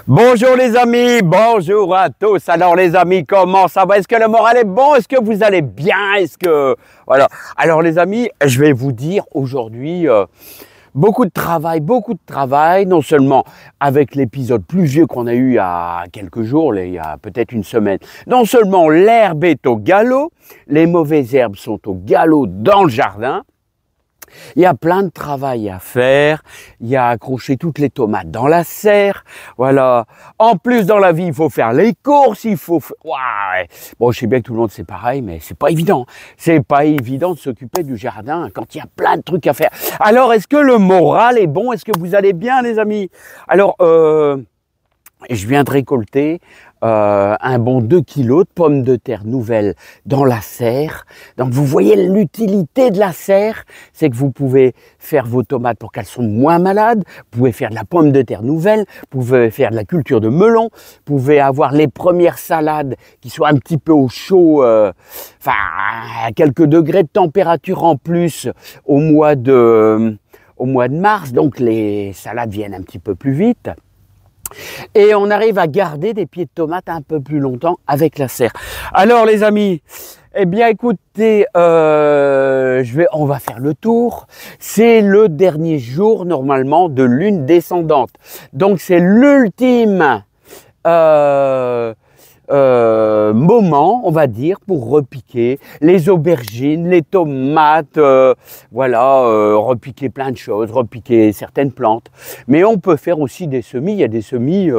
Bonjour les amis, bonjour à tous. Alors les amis, comment ça va? Est-ce que le moral est bon? Est-ce que vous allez bien? Voilà. Alors les amis, je vais vous dire aujourd'hui beaucoup de travail, non seulement avec l'épisode pluvieux qu'on a eu il y a quelques jours, il y a peut-être une semaine. Non seulement l'herbe est au galop, les mauvaises herbes sont au galop dans le jardin. Il y a plein de travail à faire, il y a accrocher toutes les tomates dans la serre, voilà. En plus, dans la vie, il faut faire les courses, Ouais. Bon, je sais bien que tout le monde c'est pareil, mais c'est pas évident. C'est pas évident de s'occuper du jardin quand il y a plein de trucs à faire. Alors, est-ce que le moral est bon? Est-ce que vous allez bien, les amis? Alors, je viens de récolter un bon 2 kilos de pommes de terre nouvelles dans la serre. Donc vous voyez l'utilité de la serre, c'est que vous pouvez faire vos tomates pour qu'elles soient moins malades, vous pouvez faire de la pomme de terre nouvelle, vous pouvez faire de la culture de melon, vous pouvez avoir les premières salades qui soient un petit peu au chaud, à quelques degrés de température en plus au mois de mars, donc les salades viennent un petit peu plus vite. Et on arrive à garder des pieds de tomates un peu plus longtemps avec la serre. Alors les amis, eh bien écoutez, on va faire le tour. C'est le dernier jour normalement de lune descendante. Donc c'est l'ultime moment, on va dire, pour repiquer les aubergines, les tomates, repiquer plein de choses, repiquer certaines plantes. Mais on peut faire aussi des semis. Il y a des semis,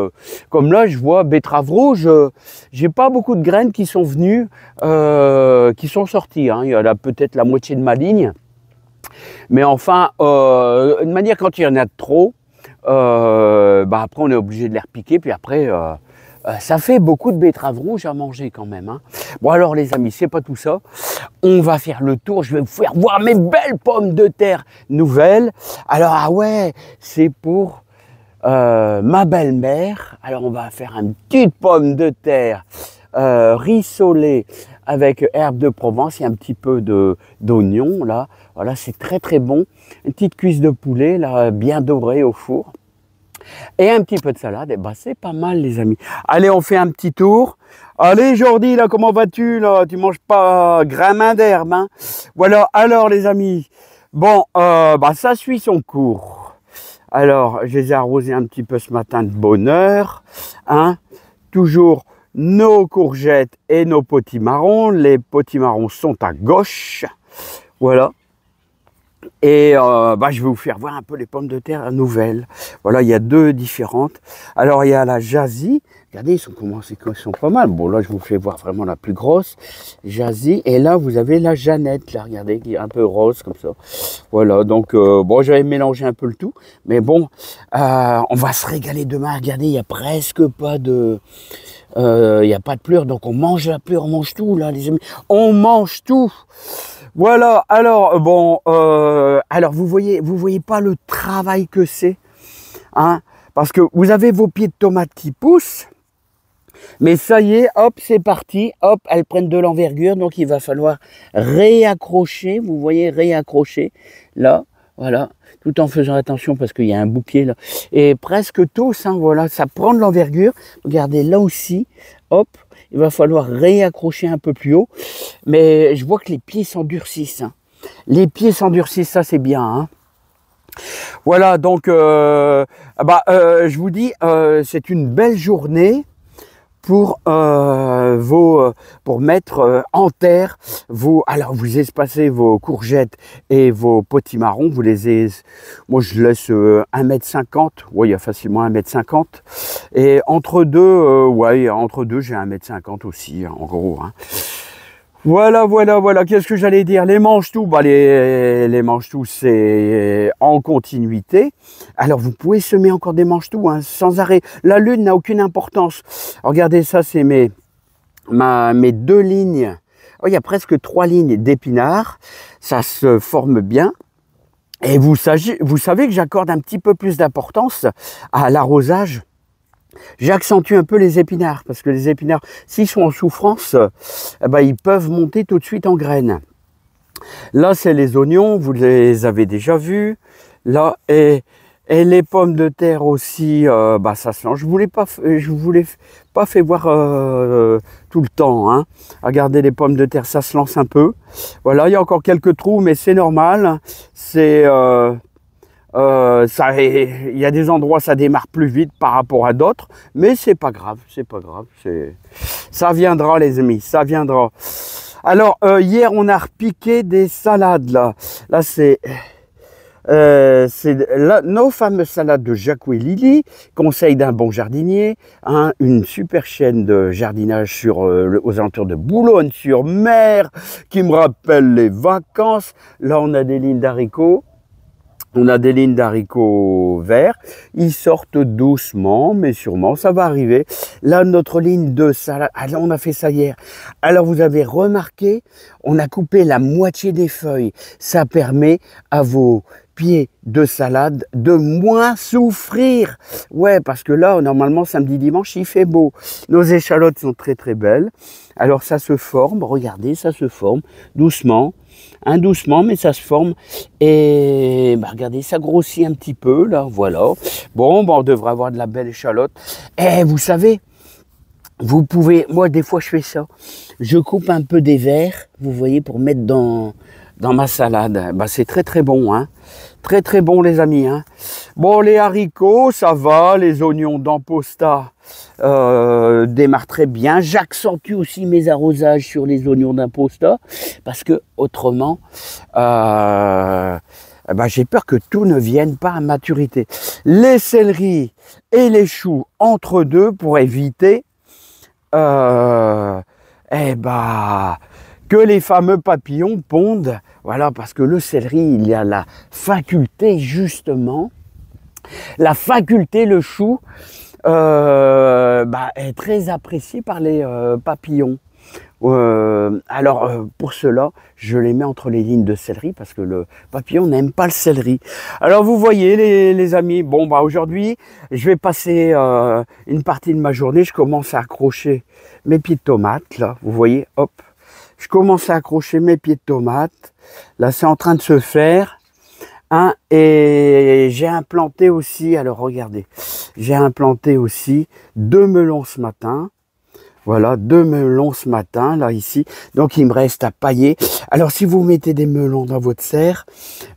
comme là, je vois betterave rouge. J'ai pas beaucoup de graines qui sont venues, qui sont sorties. Hein. Il y en a peut-être la moitié de ma ligne. Mais enfin, de manière, quand il y en a trop, après on est obligé de les repiquer, puis après ça fait beaucoup de betteraves rouges à manger quand même. Hein. Bon alors les amis, c'est pas tout ça. On va faire le tour, je vais vous faire voir mes belles pommes de terre nouvelles. Alors ah ouais, c'est pour ma belle-mère. Alors on va faire une petite pomme de terre rissolée avec herbe de Provence et un petit peu d'oignon là. Voilà, c'est très très bon. Une petite cuisse de poulet là, bien dorée au four. Et un petit peu de salade, et c'est pas mal les amis. Allez, on fait un petit tour. Allez Jordi, là, comment vas-tu là? Tu manges pas gramin d'herbe, hein? Voilà, alors les amis, bon, ça suit son cours. Alors, je les ai arrosés un petit peu ce matin de bonne heure, hein? Toujours nos courgettes et nos potimarrons. Les potimarrons sont à gauche, voilà. Et je vais vous faire voir un peu les pommes de terre nouvelles. Voilà, il y a deux différentes. Alors il y a la Jazzy. Regardez, ils sont pas mal. Bon là, je vous fais voir vraiment la plus grosse, Jazzy. Et là, vous avez la Jeannette. Là, regardez, qui est un peu rose comme ça. Voilà, donc j'avais mélangé un peu le tout. Mais bon, on va se régaler demain. Regardez, il n'y a presque pas de... il n'y a pas de pleure. Donc on mange la pleure, on mange tout là, les amis. On mange tout. Voilà, alors alors vous voyez pas le travail que c'est, hein, parce que vous avez vos pieds de tomates qui poussent, mais ça y est, hop, c'est parti, hop, elles prennent de l'envergure, donc il va falloir réaccrocher, vous voyez, réaccrocher, là, voilà, tout en faisant attention parce qu'il y a un bouquet là, et presque tous, hein, voilà, ça prend de l'envergure, regardez là aussi, hop, il va falloir réaccrocher un peu plus haut. Mais je vois que les pieds s'endurcissent. Hein. Les pieds s'endurcissent, ça c'est bien. Hein. Voilà, donc je vous dis, c'est une belle journée pour mettre en terre vous espacez vos courgettes et vos potimarrons, moi je laisse 1,50 m, ouais, il y a facilement 1,50 m, et entre deux, j'ai 1,50 m aussi, en gros, hein. Voilà, qu'est-ce que j'allais dire? Les mange-tout, les mange-tout, c'est en continuité. Alors, vous pouvez semer encore des mange-tout, hein, sans arrêt. La lune n'a aucune importance. Regardez, ça, c'est mes 2 lignes. Oh, il y a presque 3 lignes d'épinards. Ça se forme bien. Et vous savez que j'accorde un petit peu plus d'importance à l'arrosage. J'accentue un peu les épinards, parce que les épinards, s'ils sont en souffrance, ils peuvent monter tout de suite en graines. Là, c'est les oignons, vous les avez déjà vus. Là, et Et les pommes de terre aussi, bah ça se lance. Je voulais pas fait voir tout le temps. Hein. Regardez les pommes de terre, ça se lance un peu. Voilà, il y a encore quelques trous, mais c'est normal. C'est il y a des endroits ça démarre plus vite par rapport à d'autres, mais c'est pas grave, c'est pas grave. Ça viendra les amis, ça viendra. Alors hier on a repiqué des salades là. Là c'est nos fameuses salades de Jacou et Lily, conseil d'un bon jardinier, hein, une super chaîne de jardinage aux alentours de Boulogne-sur-Mer, qui me rappelle les vacances. Là, on a des lignes d'haricots. On a des lignes d'haricots verts, ils sortent doucement, mais sûrement, ça va arriver. Là, notre ligne de salade, là, on a fait ça hier. Alors, vous avez remarqué, on a coupé la moitié des feuilles. Ça permet à vos pieds de salade de moins souffrir. Ouais, parce que là, normalement, samedi, dimanche, il fait beau. Nos échalotes sont très, très belles. Alors, ça se forme, regardez, ça se forme doucement. Hein, doucement, mais ça se forme. Et bah, regardez, ça grossit un petit peu, là, voilà. Bon, bah, on devrait avoir de la belle échalote. Et vous savez, vous pouvez, moi, des fois, je fais ça. Je coupe un peu des verres, vous voyez, pour mettre dans ma salade. Bah, c'est très, très bon, hein. Très, très bon, les amis, hein. Bon, les haricots, ça va. Les oignons d'Amposta démarrent très bien. J'accentue aussi mes arrosages sur les oignons d'Amposta parce que autrement, bah, j'ai peur que tout ne vienne pas à maturité. Les céleris et les choux entre deux pour éviter eh bah, que les fameux papillons pondent. Voilà, parce que le céleri, il y a la faculté justement, le chou, bah, est très apprécié par les papillons. Pour cela, je les mets entre les lignes de céleri parce que le papillon n'aime pas le céleri. Alors vous voyez les amis, bon bah aujourd'hui, je vais passer une partie de ma journée, je commence à accrocher mes pieds de tomates, là, vous voyez, hop, je commence à accrocher mes pieds de tomates, là c'est en train de se faire. Hein, et j'ai implanté aussi, alors regardez, j'ai implanté aussi 2 melons ce matin. Voilà, 2 melons ce matin, là, ici. Donc, il me reste à pailler. Alors, si vous mettez des melons dans votre serre,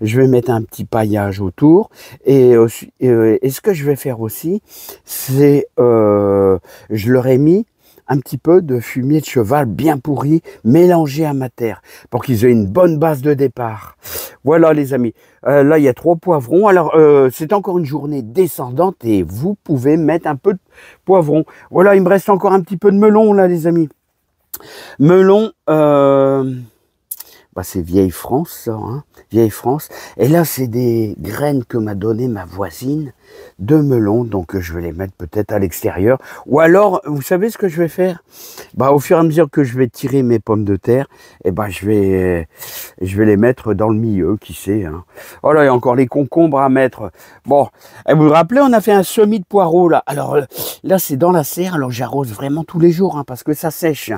je vais mettre un petit paillage autour. Et ce que je vais faire aussi, c'est, je leur ai mis un petit peu de fumier de cheval bien pourri, mélangé à ma terre, pour qu'ils aient une bonne base de départ. Voilà les amis, là il y a 3 poivrons, alors c'est encore une journée descendante et vous pouvez mettre un peu de poivrons. Voilà, il me reste encore un petit peu de melon là les amis. Melon, bah, c'est Vieille France ça, hein, Vieille France. Et là c'est des graines que m'a donné ma voisine de melons, donc je vais les mettre peut-être à l'extérieur. Ou alors, vous savez ce que je vais faire? Bah, au fur et à mesure que je vais tirer mes pommes de terre, et bah, je vais les mettre dans le milieu, qui sait. Hein. Oh là, il y a encore les concombres à mettre. Bon, et vous vous rappelez, on a fait un semis de poireaux là. Alors là, c'est dans la serre, alors j'arrose vraiment tous les jours, hein, parce que ça sèche.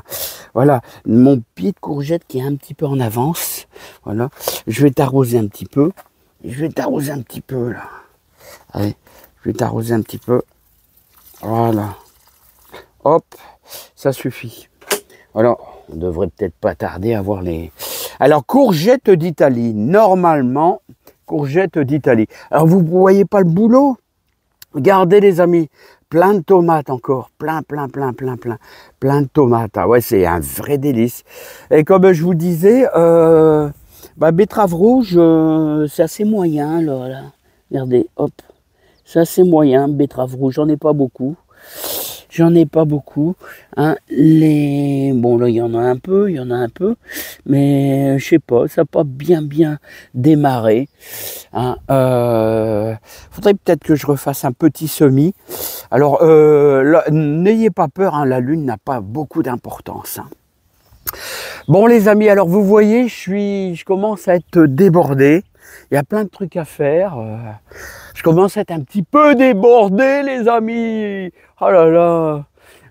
Voilà, mon pied de courgette qui est un petit peu en avance. Voilà, je vais t'arroser un petit peu. Je vais t'arroser un petit peu là. Allez, je vais t'arroser un petit peu. Voilà. Hop, ça suffit. Alors, on devrait peut-être pas tarder à voir les... Alors, courgettes d'Italie. Normalement, courgettes d'Italie. Alors, vous ne voyez pas le boulot? Regardez les amis. Plein de tomates encore. Plein de tomates. Ah ouais, c'est un vrai délice. Et comme je vous disais, bah, betterave rouge, c'est assez moyen. Là. Regardez, hop. C'est assez moyen, betterave rouge, j'en ai pas beaucoup. Hein. Bon, là, il y en a un peu, mais je sais pas, ça n'a pas bien démarré. Hein. Faudrait peut-être que je refasse un petit semis. Alors, n'ayez pas peur, hein, la lune n'a pas beaucoup d'importance. Hein. Bon, les amis, alors vous voyez, je commence à être débordé. Il y a plein de trucs à faire. Je commence à être un petit peu débordé, les amis. Oh là là.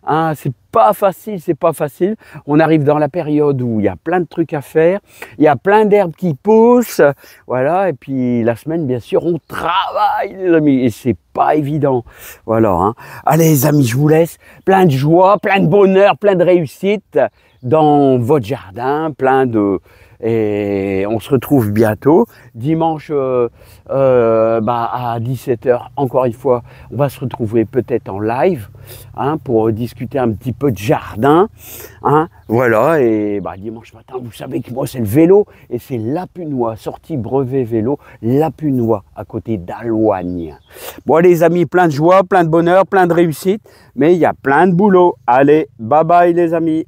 Hein, c'est pas facile, c'est pas facile. On arrive dans la période où il y a plein de trucs à faire, il y a plein d'herbes qui poussent, voilà. Et puis la semaine, bien sûr, on travaille, les amis, et c'est pas évident. Voilà. Hein. Allez, les amis, je vous laisse. Plein de joie, plein de bonheur, plein de réussite dans votre jardin, plein de... Et on se retrouve bientôt. Dimanche à 17 h, encore une fois, on va se retrouver peut-être en live hein, pour discuter un petit peu de jardin. Hein, voilà, et dimanche matin, vous savez que moi, c'est le vélo et c'est Lapunois, sortie brevet vélo, Lapunois, à côté d'Aloigne. Bon, les amis, plein de joie, plein de bonheur, plein de réussite, mais il y a plein de boulot. Allez, bye bye les amis.